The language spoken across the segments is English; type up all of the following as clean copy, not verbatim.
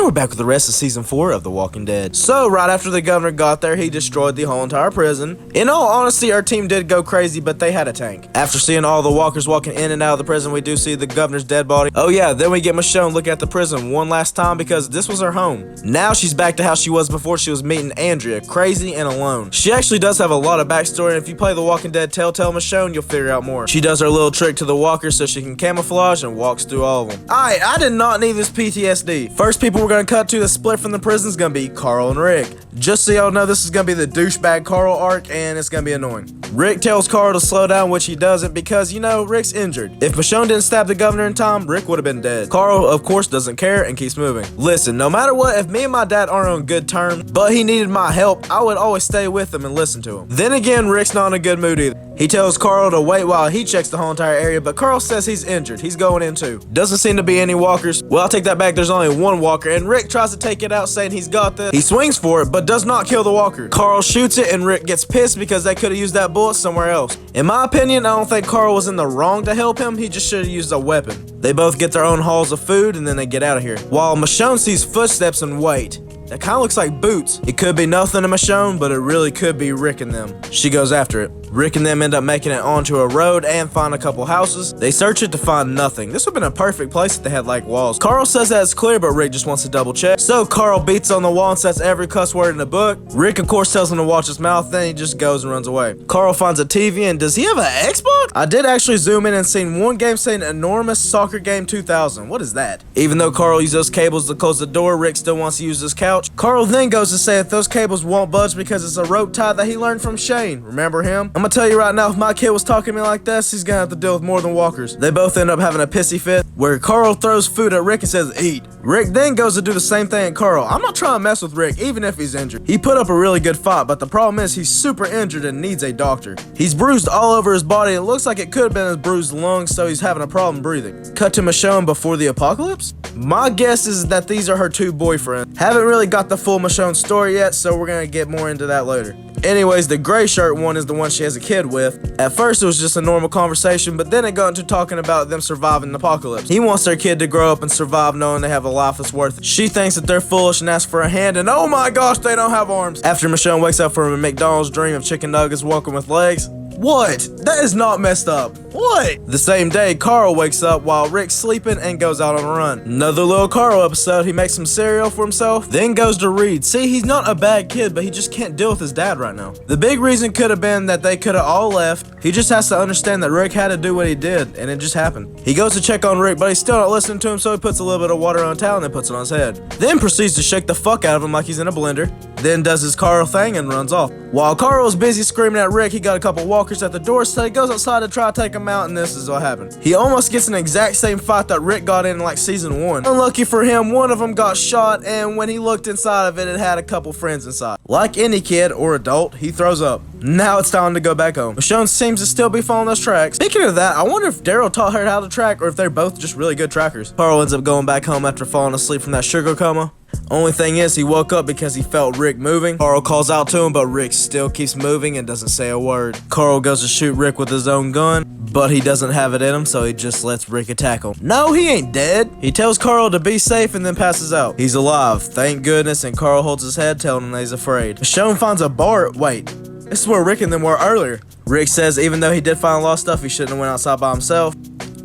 we're back with the rest of season 4 of The Walking Dead. So, right after the governor got there, he destroyed the whole entire prison. In all honesty, our team did go crazy, but they had a tank. After seeing all the walkers walking in and out of the prison, we do see the governor's dead body. Oh yeah, then we get Michonne look at the prison one last time because this was her home. Now she's back to how she was before she was meeting Andrea, crazy and alone. She actually does have a lot of backstory, and if you play The Walking Dead Telltale Michonne, you'll figure out more. She does her little trick to the walkers so she can camouflage and walks through all of them. Alright, I did not need this PTSD. First people we're gonna cut to the split from the prison is gonna be Carl and Rick. Just so y'all know, this is gonna be the douchebag Carl arc, and it's gonna be annoying. Rick tells Carl to slow down, which he doesn't because, you know, Rick's injured. If Michonne didn't stab the governor in time, Rick would have been dead. Carl, of course, doesn't care and keeps moving. Listen, no matter what, if me and my dad aren't on good terms, but he needed my help, I would always stay with him and listen to him. Then again, Rick's not in a good mood either. He tells Carl to wait while he checks the whole entire area, but Carl says he's injured. He's going in too. Doesn't seem to be any walkers. Well, I'll take that back. There's only one walker, and Rick tries to take it out saying he's got this. He swings for it, but does not kill the walker. Carl shoots it, and Rick gets pissed because they could have used that bullet somewhere else. In my opinion, I don't think Carl was in the wrong to help him. He just should have used a weapon. They both get their own hauls of food, and then they get out of here. While Michonne sees footsteps and wait. That kind of looks like boots. It could be nothing to Michonne, but it really could be Rick and them. She goes after it. Rick and them end up making it onto a road and find a couple houses. They search it to find nothing. This would have been a perfect place if they had like walls. Carl says that it's clear, but Rick just wants to double check. So Carl beats on the wall and says every cuss word in the book. Rick of course tells him to watch his mouth, then he just goes and runs away. Carl finds a TV, and does he have an Xbox? I did actually zoom in and seen one game saying Enormous Soccer Game 2000. What is that? Even though Carl used those cables to close the door, Rick still wants to use his couch. Carl then goes to say that those cables won't budge because it's a rope tie that he learned from Shane. Remember him? I'm gonna tell you right now, if my kid was talking to me like this, he's gonna have to deal with more than walkers. They both end up having a pissy fit where Carl throws food at Rick and says eat. Rick then goes to do the same thing at Carl. I'm not trying to mess with Rick even if he's injured. He put up a really good fight, but the problem is he's super injured and needs a doctor. He's bruised all over his body. It looks like it could have been his bruised lungs, so he's having a problem breathing. Cut to Michonne before the apocalypse? My guess is that these are her two boyfriends. Haven't really got the full Michonne story yet, so we're gonna get more into that later. Anyways, the gray shirt one is the one she has a kid with. At first it was just a normal conversation, but then it got into talking about them surviving the apocalypse. He wants their kid to grow up and survive knowing they have a life that's worth it. She thinks that they're foolish and asks for a hand, and oh my gosh, they don't have arms. After Michonne wakes up from a McDonald's dream of chicken nuggets walking with legs. What? That is not messed up. What? The same day, Carl wakes up while Rick's sleeping and goes out on a run. Another little Carl episode. He makes some cereal for himself, then goes to read. See, he's not a bad kid, but he just can't deal with his dad right now. The big reason could have been that they could have all left. He just has to understand that Rick had to do what he did, and it just happened. He goes to check on Rick, but he's still not listening to him, so he puts a little bit of water on a towel and then puts it on his head. Then proceeds to shake the fuck out of him like he's in a blender. Then does his Carl thing and runs off. While Carl is busy screaming at Rick, he got a couple walkers at the door, so he goes outside to try to take him out, and this is what happened. He almost gets an exact same fight that Rick got in like season 1. Unlucky for him, one of them got shot, and when he looked inside of it, it had a couple friends inside. Like any kid or adult, he throws up. Now it's time to go back home. Michonne seems to still be following those tracks. Speaking of that, I wonder if Daryl taught her how to track, or if they're both just really good trackers. Carl ends up going back home after falling asleep from that sugar coma. Only thing is, he woke up because he felt Rick moving. Carl calls out to him, but Rick still keeps moving and doesn't say a word. Carl goes to shoot Rick with his own gun, but he doesn't have it in him, so he just lets Rick attack him. No, he ain't dead. He tells Carl to be safe and then passes out. He's alive, thank goodness, and Carl holds his head, telling him that he's afraid. Michonne finds a bar. Wait, this is where Rick and them were earlier. Rick says even though he did find a lot of stuff, he shouldn't have went outside by himself.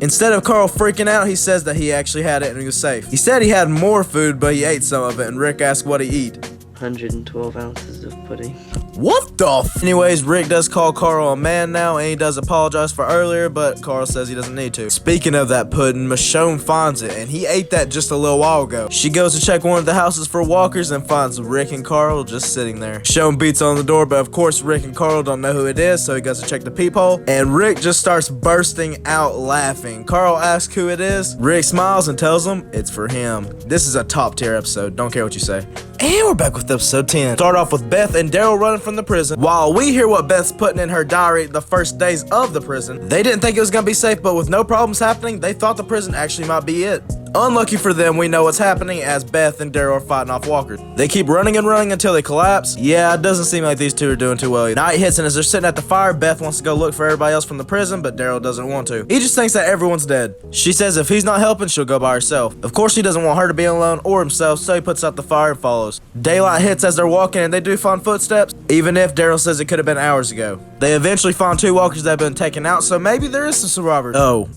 Instead of Carl freaking out, he says that he actually had it and he was safe. He said he had more food, but he ate some of it, and Rick asked what he eat. 112 ounces of pudding. What the f? Anyways, Rick does call Carl a man now, and he does apologize for earlier, but Carl says he doesn't need to. Speaking of that pudding, Michonne finds it, and he ate that just a little while ago. She goes to check one of the houses for walkers and finds Rick and Carl just sitting there. Michonne beats on the door, but of course Rick and Carl don't know who it is, so he goes to check the peephole, and Rick just starts bursting out laughing. Carl asks who it is. Rick smiles and tells him it's for him. This is a top tier episode, don't care what you say. And we're back with episode 10. Start off with Beth and Daryl running from the prison. While we hear what Beth's putting in her diary the first days of the prison, they didn't think it was gonna be safe, but with no problems happening, they thought the prison actually might be it. Unlucky for them, we know what's happening as Beth and Daryl are fighting off walkers. They keep running and running until they collapse. Yeah, it doesn't seem like these two are doing too well. Night hits, and as they're sitting at the fire, Beth wants to go look for everybody else from the prison, but Daryl doesn't want to. He just thinks that everyone's dead. She says if he's not helping, she'll go by herself. Of course, he doesn't want her to be alone or himself, so he puts out the fire and follows. Daylight hits as they're walking, and they do find footsteps, even if Daryl says it could have been hours ago. They eventually find two walkers that have been taken out, so maybe there is some survivors. Oh.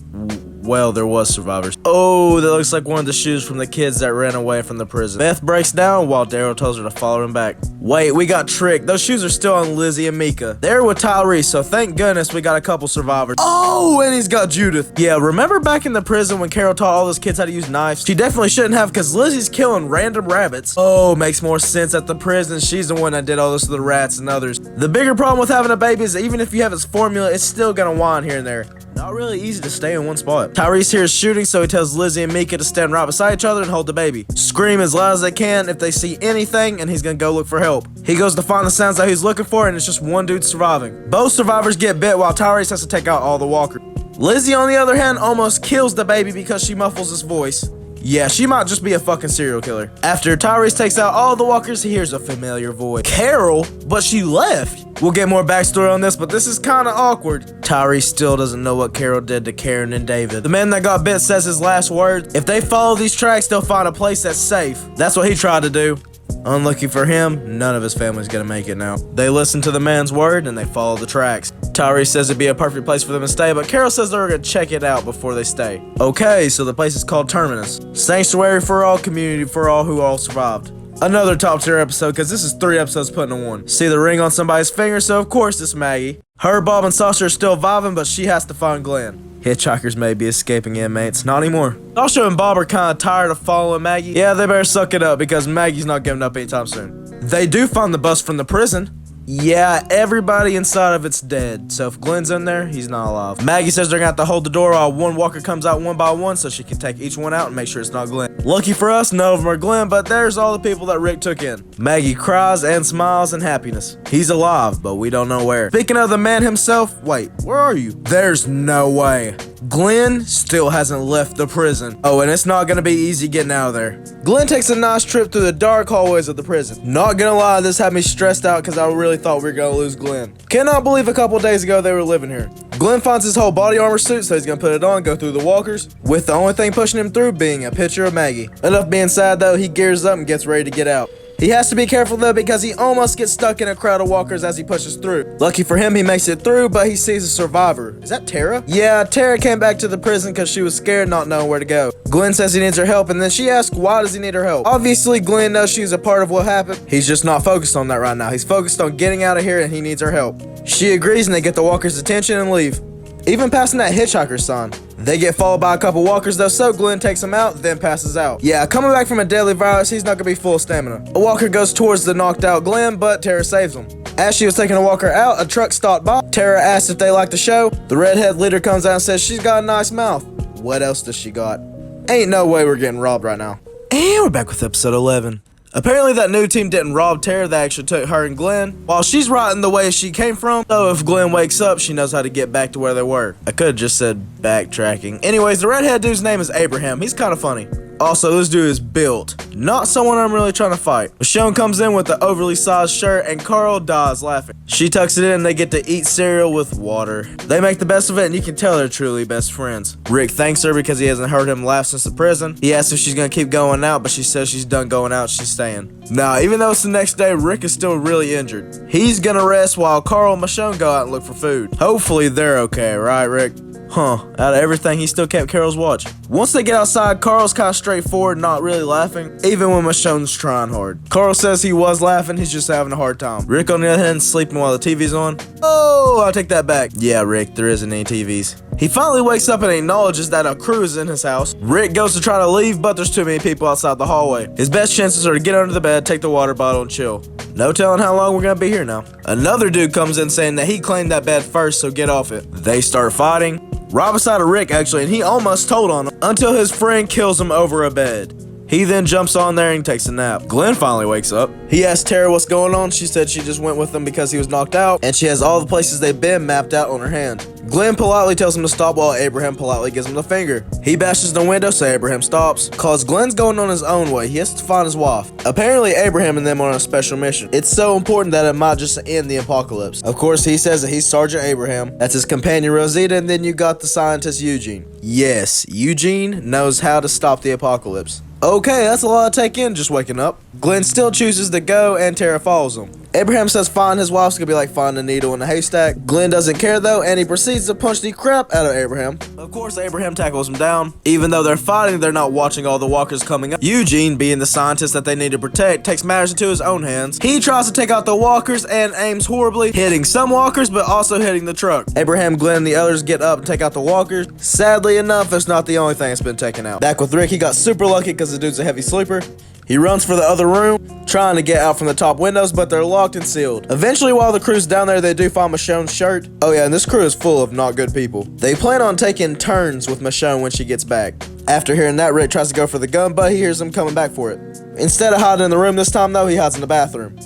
Well, there was survivors. Oh, that looks like one of the shoes from the kids that ran away from the prison. Beth breaks down while Daryl tells her to follow him back. Wait, we got tricked. Those shoes are still on Lizzie and Mika. They're with Tyrese, so thank goodness we got a couple survivors. Oh, and he's got Judith. Yeah, remember back in the prison when Carol taught all those kids how to use knives? She definitely shouldn't have, because Lizzie's killing random rabbits. Oh, makes more sense at the prison. She's the one that did all this to the rats and others. The bigger problem with having a baby is that even if you have its formula, it's still gonna whine here and there. Not really easy to stay in one spot. Tyrese hears shooting, so he tells Lizzie and Mika to stand right beside each other and hold the baby. Scream as loud as they can if they see anything, and he's gonna go look for help. He goes to find the sounds that he's looking for, and it's just one dude surviving. Both survivors get bit while Tyrese has to take out all the walkers. Lizzie, on the other hand, almost kills the baby because she muffles his voice. Yeah, she might just be a fucking serial killer. After Tyrese takes out all the walkers, he hears a familiar voice. Carol? But she left. We'll get more backstory on this, but this is kinda awkward. Tyrese still doesn't know what Carol did to Karen and David. The man that got bit says his last words. If they follow these tracks, they'll find a place that's safe. That's what he tried to do. Unlucky for him, none of his family's gonna make it now. They listen to the man's word and they follow the tracks. Tyrese says it'd be a perfect place for them to stay, but Carol says they're gonna check it out before they stay. Okay, so the place is called Terminus. Sanctuary for all, community for all who all survived. Another top tier episode, because this is 3 episodes put into one. See the ring on somebody's finger, so of course it's Maggie. Her, Bob, and Sasha are still vibing, but she has to find Glenn. Hitchhikers may be escaping inmates, not anymore. Sasha and Bob are kinda tired of following Maggie. Yeah, they better suck it up because Maggie's not giving up anytime soon. They do find the bus from the prison. Yeah, everybody inside of it's dead, so if Glenn's in there, he's not alive. Maggie says they're gonna have to hold the door while one walker comes out one by one so she can take each one out and make sure it's not Glenn. Lucky for us, none of them are Glenn, but there's all the people that Rick took in. Maggie cries and smiles in happiness. He's alive, but we don't know where. Speaking of the man himself, wait, where are you? There's no way. Glenn still hasn't left the prison. Oh, and it's not gonna be easy getting out of there. Glenn takes a nice trip through the dark hallways of the prison. Not gonna lie, this had me stressed out because I really thought we were gonna lose Glenn. Cannot believe a couple days ago they were living here. Glenn finds his whole body armor suit, so he's gonna put it on, go through the walkers, with the only thing pushing him through being a picture of Maggie. Enough being sad though, he gears up and gets ready to get out. He has to be careful though because he almost gets stuck in a crowd of walkers as he pushes through. Lucky for him, he makes it through, but he sees a survivor. Is that Tara? Yeah, Tara came back to the prison because she was scared not knowing where to go. Glenn says he needs her help, and then she asks why does he need her help. Obviously, Glenn knows she's a part of what happened. He's just not focused on that right now. He's focused on getting out of here and he needs her help. She agrees and they get the walkers' attention and leave. Even passing that hitchhiker sign. They get followed by a couple walkers though, so Glenn takes them out, then passes out. Yeah, coming back from a deadly virus, he's not gonna be full of stamina. A walker goes towards the knocked out Glenn, but Tara saves him. As she was taking a walker out, a truck stopped by. Tara asks if they like the show. The redhead leader comes out and says she's got a nice mouth. What else does she got? Ain't no way we're getting robbed right now. And we're back with episode 11. Apparently that new team didn't rob Tara, they actually took her and Glenn, while she's riding the way she came from, so if Glenn wakes up, she knows how to get back to where they were. I could've just said backtracking. Anyways, the redhead dude's name is Abraham, he's kinda funny. Also, this dude is built. Not someone I'm really trying to fight. Michonne comes in with the overly sized shirt and Carl dies laughing. She tucks it in and they get to eat cereal with water. They make the best of it and you can tell they're truly best friends. Rick thanks her because he hasn't heard him laugh since the prison. He asks if she's gonna keep going out, but she says she's done going out, she's staying. Now, even though it's the next day, Rick is still really injured. He's gonna rest while Carl and Michonne go out and look for food. Hopefully they're okay, right, Rick? Huh, out of everything, he still kept Carol's watch. Once they get outside, Carl's kind of straightforward, not really laughing, even when Michonne's trying hard. Carl says he was laughing, he's just having a hard time. Rick, on the other hand, sleeping while the TV's on. Oh, I'll take that back. Yeah, Rick, there isn't any TVs. He finally wakes up and acknowledges that a crew is in his house. Rick goes to try to leave, but there's too many people outside the hallway. His best chances are to get under the bed, take the water bottle, and chill. No telling how long we're gonna be here now. Another dude comes in saying that he claimed that bed first, so get off it. They start fighting. Right beside of Rick, actually, and he almost told on him until his friend kills him over a bed. He then jumps on there and takes a nap. Glenn finally wakes up. He asks Tara what's going on. She said she just went with him because he was knocked out, and she has all the places they've been mapped out on her hand. Glenn politely tells him to stop while Abraham politely gives him the finger. He bashes the window so Abraham stops. Cause Glenn's going on his own way. He has to find his wife. Apparently Abraham and them are on a special mission. It's so important that it might just end the apocalypse. Of course he says that he's Sergeant Abraham. That's his companion Rosita, and then you got the scientist Eugene. Yes, Eugene knows how to stop the apocalypse. Okay, that's a lot to take in just waking up. Glenn still chooses to go and Tara follows him. Abraham says find his wife's gonna be like finding a needle in a haystack. Glenn doesn't care though, and he proceeds to punch the crap out of Abraham. Of course, Abraham tackles him down. Even though they're fighting, they're not watching all the walkers coming up. Eugene, being the scientist that they need to protect, takes matters into his own hands. He tries to take out the walkers and aims horribly, hitting some walkers but also hitting the truck. Abraham, Glenn, and the others get up and take out the walkers. Sadly enough, it's not the only thing that's been taken out. Back with Rick, he got super lucky because the dude's a heavy sleeper. He runs for the other room, trying to get out from the top windows, but they're locked and sealed. Eventually, while the crew's down there, they do find Michonne's shirt. Oh yeah, and this crew is full of not good people. They plan on taking turns with Michonne when she gets back. After hearing that, Rick tries to go for the gun, but he hears them coming back for it. Instead of hiding in the room this time, though, he hides in the bathroom.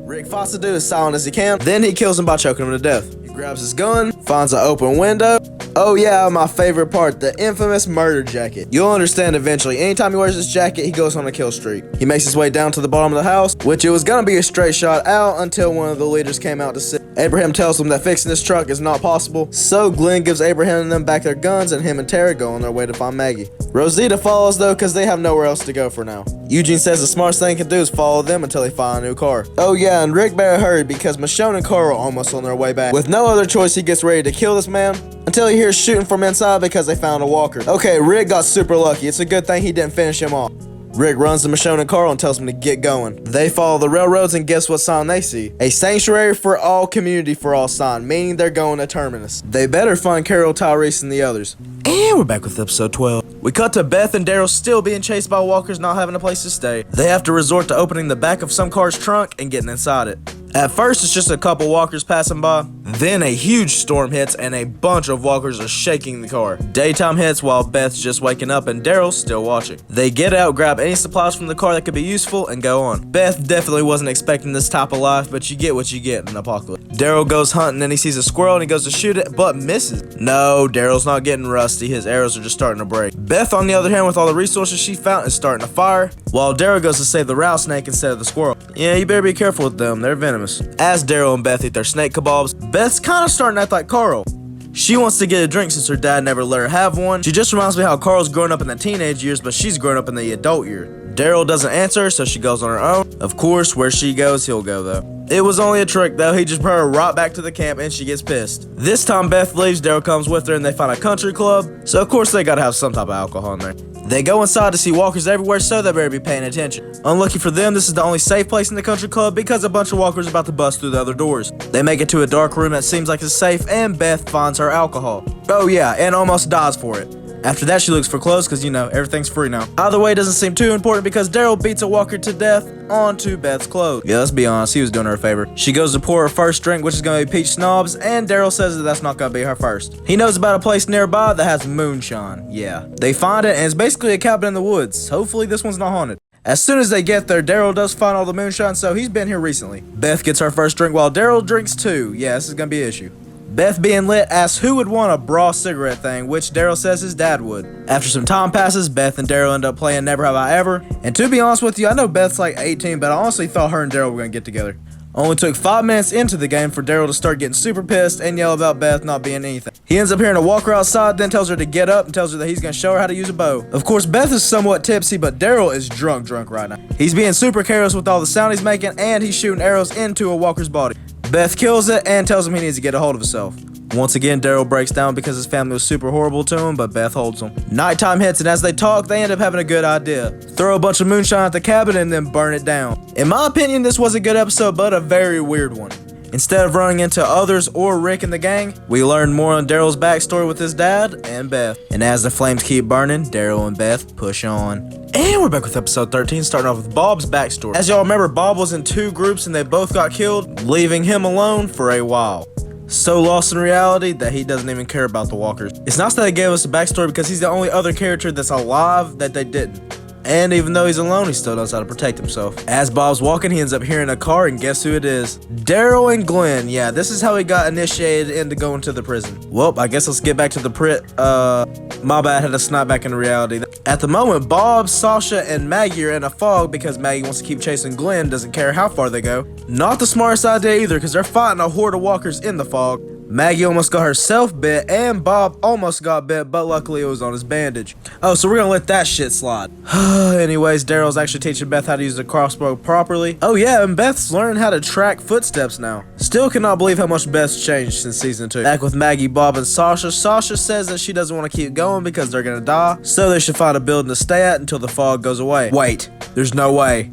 Rick fights the dude as silent as he can, then he kills him by choking him to death. He grabs his gun, finds an open window. Oh yeah, my favorite part, the infamous murder jacket. You'll understand eventually. Anytime he wears this jacket, he goes on a kill streak. He makes his way down to the bottom of the house, which it was gonna be a straight shot out until one of the leaders came out to sit. Abraham tells him that fixing this truck is not possible, so Glenn gives Abraham and them back their guns, and him and Tara go on their way to find Maggie. Rosita follows though, because they have nowhere else to go for now. Eugene says the smartest thing he can do is follow them until they find a new car. Oh yeah, and Rick better hurry because Michonne and Carl are almost on their way back. With no other choice, he gets ready to kill this man until he hears shooting from inside because they found a walker. Okay, Rick got super lucky. It's a good thing he didn't finish him off. Rick runs to Michonne and Carl and tells them to get going. They follow the railroads and guess what sign they see? A sanctuary for all, community for all sign, meaning they're going to Terminus. They better find Carol, Tyrese, and the others. And we're back with episode 12. We cut to Beth and Daryl still being chased by walkers, not having a place to stay. They have to resort to opening the back of some car's trunk and getting inside it. At first, it's just a couple walkers passing by. Then a huge storm hits and a bunch of walkers are shaking the car. Daytime hits while Beth's just waking up and Daryl's still watching. They get out, grab any supplies from the car that could be useful, and go on. Beth definitely wasn't expecting this type of life, but you get what you get in an apocalypse. Daryl goes hunting and he sees a squirrel and he goes to shoot it, but misses. No, Daryl's not getting rusty. His arrows are just starting to break. Beth, on the other hand, with all the resources she found, is starting a fire, while Daryl goes to save the rattlesnake instead of the squirrel. Yeah, you better be careful with them. They're venomous. As Daryl and Beth eat their snake kebabs, Beth's kind of starting to act like Carl. She wants to get a drink since her dad never let her have one. She just reminds me how Carl's grown up in the teenage years, but she's grown up in the adult year. Daryl doesn't answer her, so she goes on her own. Of course, where she goes, he'll go though. It was only a trick though. He just brought her right back to the camp and she gets pissed. This time Beth leaves, Daryl comes with her and they find a country club. So of course they gotta have some type of alcohol in there. They go inside to see walkers everywhere, so they better be paying attention. Unlucky for them, this is the only safe place in the country club because a bunch of walkers are about to bust through the other doors. They make it to a dark room that seems like it's safe and Beth finds her alcohol. Oh yeah, and almost dies for it. After that, she looks for clothes because, you know, everything's free now. Either way, it doesn't seem too important because Daryl beats a walker to death onto Beth's clothes. Yeah, let's be honest, he was doing her a favor. She goes to pour her first drink, which is going to be peach snobs, and Daryl says that that's not going to be her first. He knows about a place nearby that has moonshine. Yeah. They find it, and it's basically a cabin in the woods. Hopefully this one's not haunted. As soon as they get there, Daryl does find all the moonshine, so he's been here recently. Beth gets her first drink while Daryl drinks too. Yeah, this is going to be an issue. Beth, being lit, asks who would want a bra cigarette thing, which Daryl says his dad would. After some time passes, Beth and Daryl end up playing Never Have I Ever. And to be honest with you, I know Beth's like 18, but I honestly thought her and Daryl were going to get together. Only took 5 minutes into the game for Daryl to start getting super pissed and yell about Beth not being anything. He ends up hearing a walker outside, then tells her to get up and tells her that he's going to show her how to use a bow. Of course, Beth is somewhat tipsy, but Daryl is drunk right now. He's being super careless with all the sound he's making, and he's shooting arrows into a walker's body. Beth kills it and tells him he needs to get a hold of himself. Once again, Daryl breaks down because his family was super horrible to him, but Beth holds him. Nighttime hits, and as they talk, they end up having a good idea. Throw a bunch of moonshine at the cabin and then burn it down. In my opinion, this was a good episode, but a very weird one. Instead of running into others or Rick and the gang, we learn more on Daryl's backstory with his dad and Beth. And as the flames keep burning, Daryl and Beth push on. And we're back with episode 13, starting off with Bob's backstory. As y'all remember, Bob was in 2 groups and they both got killed, leaving him alone for a while. So lost in reality that he doesn't even care about the walkers. It's nice that they gave us a backstory because he's the only other character that's alive that they didn't. And even though he's alone, he still knows how to protect himself. As Bob's walking, he ends up hearing a car, and guess who it is? Daryl and Glenn. Yeah, this is how he got initiated into going to the prison. Well, I guess let's get back to the my bad, had to snap back into reality. At the moment, Bob, Sasha, and Maggie are in a fog because Maggie wants to keep chasing Glenn, doesn't care how far they go. Not the smartest idea either, because they're fighting a horde of walkers in the fog. Maggie almost got herself bit, and Bob almost got bit, but luckily it was on his bandage. Oh, so we're gonna let that shit slide. Anyways, Daryl's actually teaching Beth how to use the crossbow properly. Oh yeah, and Beth's learning how to track footsteps now. Still cannot believe how much Beth's changed since season 2. Back with Maggie, Bob, and Sasha. Sasha says that she doesn't want to keep going because they're gonna die, so they should find a building to stay at until the fog goes away. Wait, there's no way.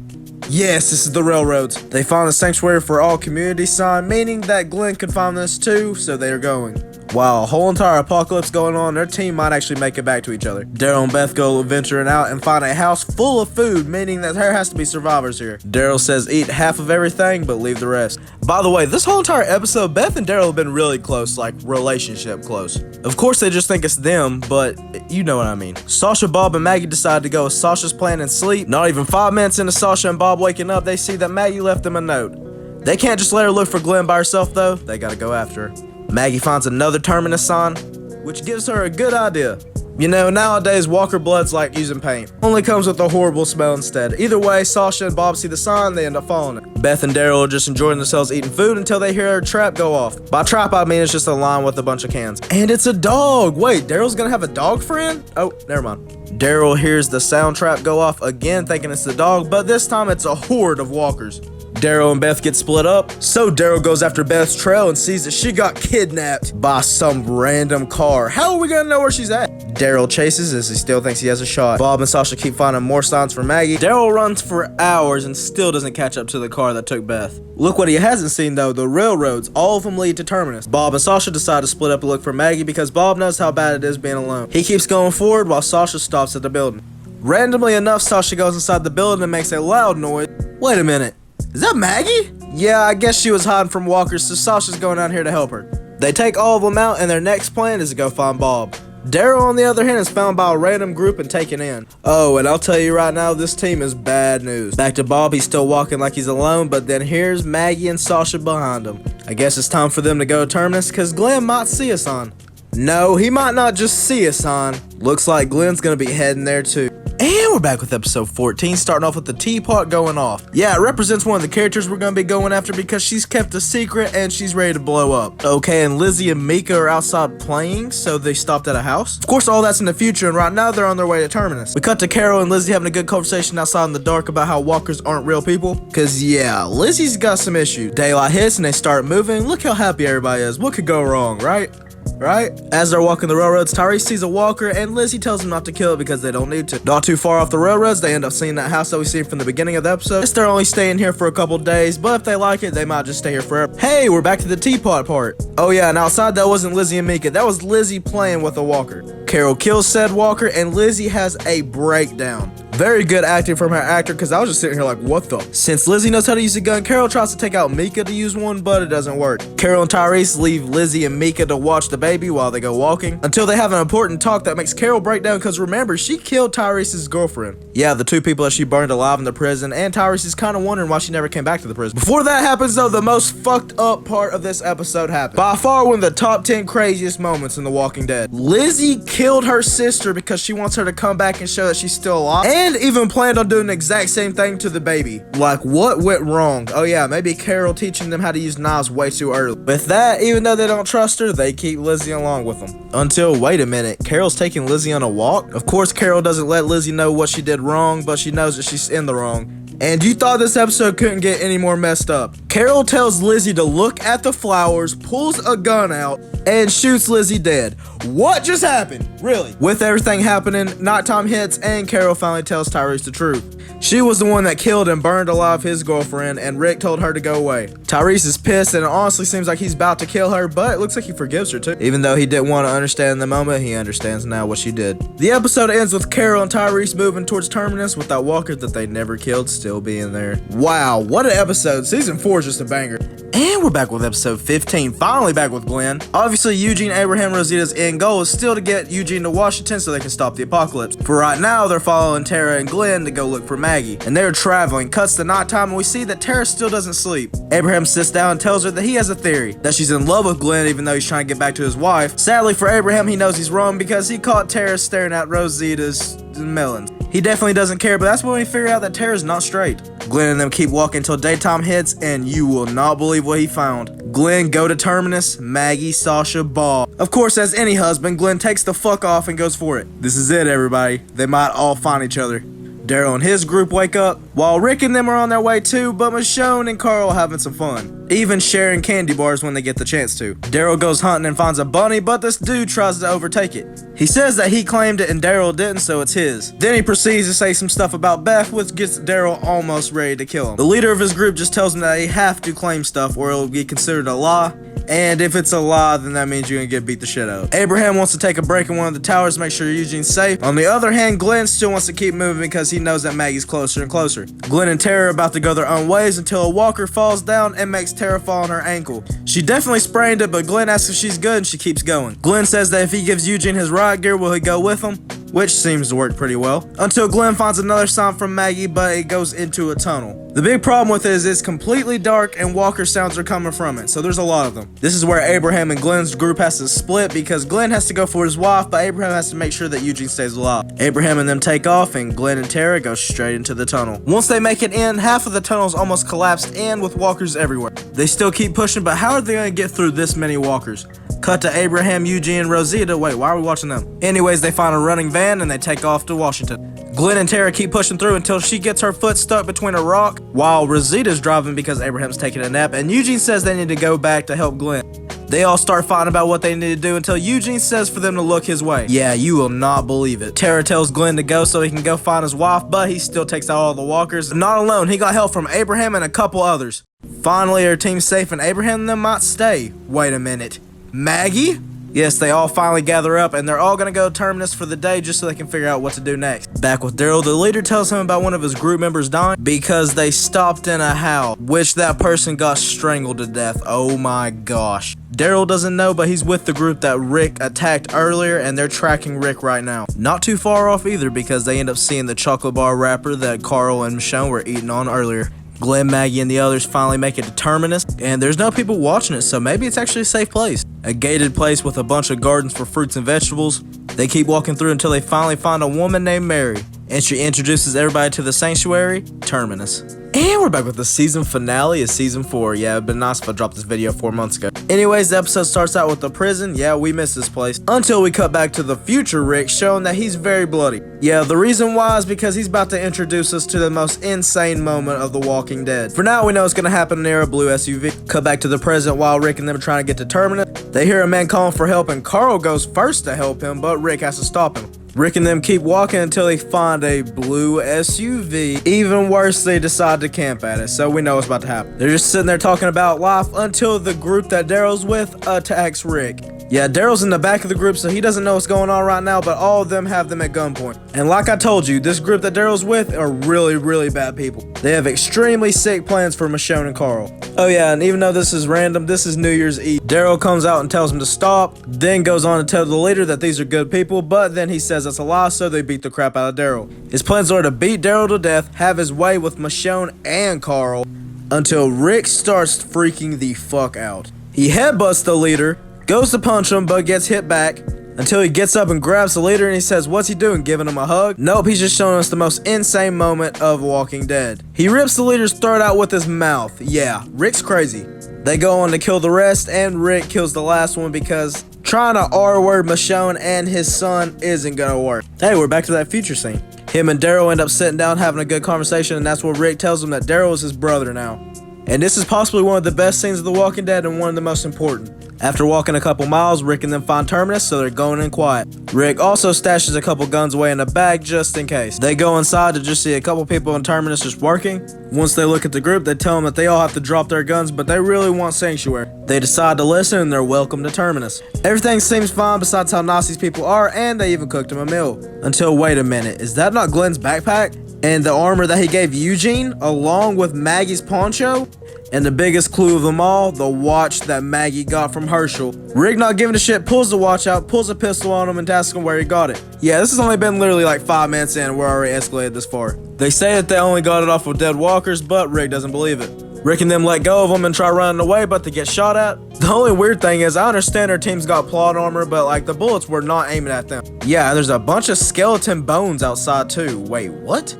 Yes, this is the railroads. They found a sanctuary for all community sign, meaning that Glenn could find this too, so they are going. Wow, a whole entire apocalypse going on, their team might actually make it back to each other. Daryl and Beth go venturing out and find a house full of food, meaning that there has to be survivors here. Daryl says eat half of everything, but leave the rest. By the way, this whole entire episode, Beth and Daryl have been really close, like relationship close. Of course, they just think it's them, but you know what I mean. Sasha, Bob, and Maggie decide to go with Sasha's plan and sleep. Not even 5 minutes into Sasha and Bob waking up, they see that Maggie left them a note. They can't just let her look for Glenn by herself though, they gotta go after her. Maggie finds another terminus sign, which gives her a good idea. You know, nowadays Walker blood's like using paint. Only comes with a horrible smell instead. Either way, Sasha and Bob see the sign, they end up following it. Beth and Daryl are just enjoying themselves eating food until they hear a trap go off. By trap, I mean it's just a line with a bunch of cans. And it's a dog! Wait, Daryl's gonna have a dog friend? Oh, never mind. Daryl hears the sound trap go off again, thinking it's the dog, but this time it's a horde of walkers. Daryl and Beth get split up, so Daryl goes after Beth's trail and sees that she got kidnapped by some random car. How are we gonna know where she's at? Daryl chases as he still thinks he has a shot. Bob and Sasha keep finding more signs for Maggie. Daryl runs for hours and still doesn't catch up to the car that took Beth. Look what he hasn't seen though, the railroads, all of them lead to Terminus. Bob and Sasha decide to split up and look for Maggie because Bob knows how bad it is being alone. He keeps going forward while Sasha stops at the building. Randomly enough, Sasha goes inside the building and makes a loud noise. Wait a minute. Is that Maggie? Yeah, I guess she was hiding from walkers, so Sasha's going down here to help her. They take all of them out, and their next plan is to go find Bob. Daryl, on the other hand, is found by a random group and taken in. Oh, and I'll tell you right now, this team is bad news. Back to Bob, he's still walking like he's alone, but then here's Maggie and Sasha behind him. I guess it's time for them to go to Terminus, because Glenn might see us on. No, he might not just see us on. Looks like Glenn's gonna be heading there too. And we're back with episode 14, starting off with the teapot going off. Yeah, it represents one of the characters we're going to be going after because she's kept a secret and she's ready to blow up. Okay, and Lizzie and Mika are outside playing, so they stopped at a house. Of course, all that's in the future, and right now they're on their way to Terminus. We cut to Carol and Lizzie having a good conversation outside in the dark about how walkers aren't real people. Cause yeah, Lizzie's got some issues. Daylight hits and they start moving. Look how happy everybody is. What could go wrong, right? Right? As they're walking the railroads, Tyrese sees a walker and Lizzie tells him not to kill it because they don't need to. Not too far off the railroads, they end up seeing that house that we see from the beginning of the episode. Yes, they're only staying here for a couple days, but if they like it, they might just stay here forever. Hey, we're back to the teapot part. Oh yeah, and outside that wasn't Lizzie and Mika, that was Lizzie playing with a walker. Carol kills said walker and Lizzie has a breakdown. Very good acting from her actor because I was just sitting here like, what the? Since Lizzie knows how to use a gun, Carol tries to take out Mika to use one, but it doesn't work. Carol and Tyrese leave Lizzie and Mika to watch the baby while they go walking until they have an important talk that makes Carol break down because remember, she killed Tyrese's girlfriend. Yeah, the two people that she burned alive in the prison, and Tyrese is kind of wondering why she never came back to the prison. Before that happens though, the most fucked up part of this episode happened. By far one of the top 10 craziest moments in The Walking Dead. Lizzie killed her sister because she wants her to come back and show that she's still alive, and even planned on doing the exact same thing to the baby. Like, what went wrong? Oh yeah, maybe Carol teaching them how to use knives way too early. With that, even though they don't trust her, they keep Lizzie along with them. Until, wait a minute, Carol's taking Lizzie on a walk? Of course, Carol doesn't let Lizzie know what she did wrong, but she knows that she's in the wrong. And you thought this episode couldn't get any more messed up. Carol tells Lizzie to look at the flowers, pulls a gun out, and shoots Lizzie dead. What just happened? Really? With everything happening, nighttime hits, and Carol finally tells Tyrese the truth. She was the one that killed and burned alive his girlfriend, and Rick told her to go away. Tyrese is pissed, and it honestly seems like he's about to kill her, but it looks like he forgives her too. Even though he didn't want to understand in the moment, he understands now what she did. The episode ends with Carol and Tyrese moving towards Terminus with that walker that they never killed still being there. Wow, what an episode. Season 4 is just a banger. And we're back with episode 15, finally back with Glenn. Obviously, Eugene, Abraham, Rosita's end goal is still to get Eugene to Washington so they can stop the apocalypse. For right now, they're following Tara and Glenn to go look for Maggie. And they're traveling, cuts to nighttime, and we see that Tara still doesn't sleep. Abraham sits down and tells her that he has a theory, that she's in love with Glenn even though he's trying to get back to his wife. Sadly for Abraham, he knows he's wrong because he caught Tara staring at Rosita's melons. He definitely doesn't care, but that's when we figure out that Tara's not straight. Glenn and them keep walking until daytime hits, and you will not believe what he found. Glenn go to Terminus, Maggie, Sasha, Bob. Of course, as any husband, Glenn takes the fuck off and goes for it. This is it, everybody. They might all find each other. Daryl and his group wake up, while Rick and them are on their way too, but Michonne and Carl are having some fun, even sharing candy bars when they get the chance to. Daryl goes hunting and finds a bunny, but this dude tries to overtake it. He says that he claimed it and Daryl didn't, so it's his. Then he proceeds to say some stuff about Beth, which gets Daryl almost ready to kill him. The leader of his group just tells him that they have to claim stuff or it'll be considered a lie. And if it's a lie, then that means you're gonna get beat the shit out. Abraham wants to take a break in one of the towers to make sure Eugene's safe. On the other hand, Glenn still wants to keep moving because he knows that Maggie's closer and closer. Glenn and Tara are about to go their own ways until a walker falls down and makes Tara fall on her ankle. She definitely sprained it, but Glenn asks if she's good and she keeps going. Glenn says that if he gives Eugene his riot gear, will he go with him? Which seems to work pretty well. Until Glenn finds another sign from Maggie, but it goes into a tunnel. The big problem with it is it's completely dark and walker sounds are coming from it, so there's a lot of them. This is where Abraham and Glenn's group has to split because Glenn has to go for his wife, but Abraham has to make sure that Eugene stays alive. Abraham and them take off, and Glenn and Tara go straight into the tunnel. Once they make it in, half of the tunnel's almost collapsed and with walkers everywhere. They still keep pushing, but how are they gonna get through this many walkers? Cut to Abraham, Eugene, and Rosita. Wait, why are we watching them? Anyways, they find a running van and they take off to Washington. Glenn and Tara keep pushing through until she gets her foot stuck between a rock, while Rosita's driving because Abraham's taking a nap, and Eugene says they need to go back to help Glenn. They all start fighting about what they need to do until Eugene says for them to look his way. Yeah, you will not believe it. Tara tells Glenn to go so he can go find his wife, but he still takes out all the walkers. Not alone, he got help from Abraham and a couple others. Finally, her team's safe and Abraham and them might stay. Wait a minute. Maggie? Yes, they all finally gather up and they're all gonna go to Terminus for the day just so they can figure out what to do next. Back with Daryl, the leader tells him about one of his group members dying because they stopped in a house, which that person got strangled to death. Oh my gosh. Daryl doesn't know, but he's with the group that Rick attacked earlier and they're tracking Rick right now. Not too far off either because they end up seeing the chocolate bar wrapper that Carl and Michonne were eating on earlier. Glenn, Maggie, and the others finally make it to Terminus, and there's no people watching it, so maybe it's actually a safe place. A gated place with a bunch of gardens for fruits and vegetables. They keep walking through until they finally find a woman named Mary, and she introduces everybody to the sanctuary, Terminus. And we're back with the season finale of season 4. Yeah, it'd been nice if I dropped this video 4 months ago. Anyways, the episode starts out with the prison. Yeah, we missed this place. Until we cut back to the future Rick, showing that he's very bloody. Yeah, the reason why is because he's about to introduce us to the most insane moment of The Walking Dead. For now, we know it's gonna happen near a blue SUV. Cut back to the present while Rick and them are trying to get to Terminus. They hear a man calling for help and Carl goes first to help him, but Rick has to stop him. Rick and them keep walking until they find a blue SUV. Even worse, they decide to camp at it, so we know what's about to happen. They're just sitting there talking about life until the group that Daryl's with attacks Rick. Yeah, Daryl's in the back of the group, so he doesn't know what's going on right now, but all of them have them at gunpoint. And like I told you, this group that Daryl's with are really, really bad people. They have extremely sick plans for Michonne and Carl. Oh yeah, and even though this is random, this is New Year's Eve. Daryl comes out and tells him to stop, then goes on to tell the leader that these are good people, but then he says that's a lie, so they beat the crap out of Daryl. His plans are to beat Daryl to death, have his way with Michonne and Carl, until Rick starts freaking the fuck out. He headbutts the leader, goes to punch him, but gets hit back, until he gets up and grabs the leader and he says, what's he doing, giving him a hug? Nope, he's just showing us the most insane moment of Walking Dead. He rips the leader's throat out with his mouth. Yeah, Rick's crazy. They go on to kill the rest, and Rick kills the last one because trying to R-word Michonne and his son isn't gonna work. Hey, we're back to that future scene. Him and Daryl end up sitting down having a good conversation, and that's where Rick tells him that Daryl is his brother now. And this is possibly one of the best scenes of The Walking Dead and one of the most important. After walking a couple miles, Rick and them find Terminus, so they're going in quiet. Rick also stashes a couple guns away in a bag just in case. They go inside to just see a couple people in Terminus just working. Once they look at the group, they tell them that they all have to drop their guns, but they really want sanctuary. They decide to listen and they're welcome to Terminus. Everything seems fine besides how nice these people are, and they even cooked him a meal. Until, wait a minute, is that not Glenn's backpack? And the armor that he gave Eugene, along with Maggie's poncho? And the biggest clue of them all, the watch that Maggie got from Herschel. Rick, not giving a shit, pulls the watch out, pulls a pistol on him, and asks him where he got it. Yeah, this has only been literally like 5 minutes in, and we're already escalated this far. They say that they only got it off with dead walkers, but Rick doesn't believe it. Rick and them let go of them and try running away, but they get shot at. The only weird thing is, I understand their team's got plot armor, but like the bullets were not aiming at them. Yeah, there's a bunch of skeleton bones outside too. Wait, what?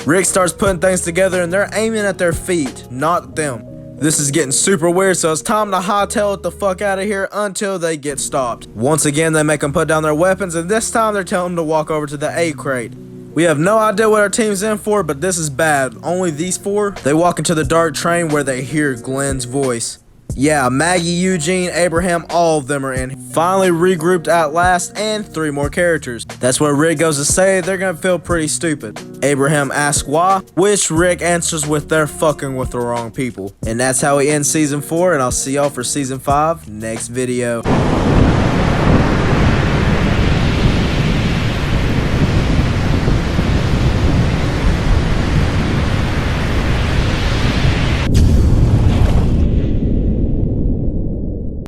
Rick starts putting things together and they're aiming at their feet, not them. This is getting super weird, so it's time to hightail it the fuck out of here until they get stopped. Once again, they make them put down their weapons, and this time they're telling them to walk over to the A crate. We have no idea what our team's in for, but this is bad. Only these 4. They walk into the dark train where they hear Glenn's voice. Yeah, Maggie, Eugene, Abraham, all of them are in. Finally regrouped at last, and 3 more characters. That's where Rick goes to say they're gonna feel pretty stupid. Abraham asks why, which Rick answers with they're fucking with the wrong people. And that's how we end season 4, and I'll see y'all for season 5 next video.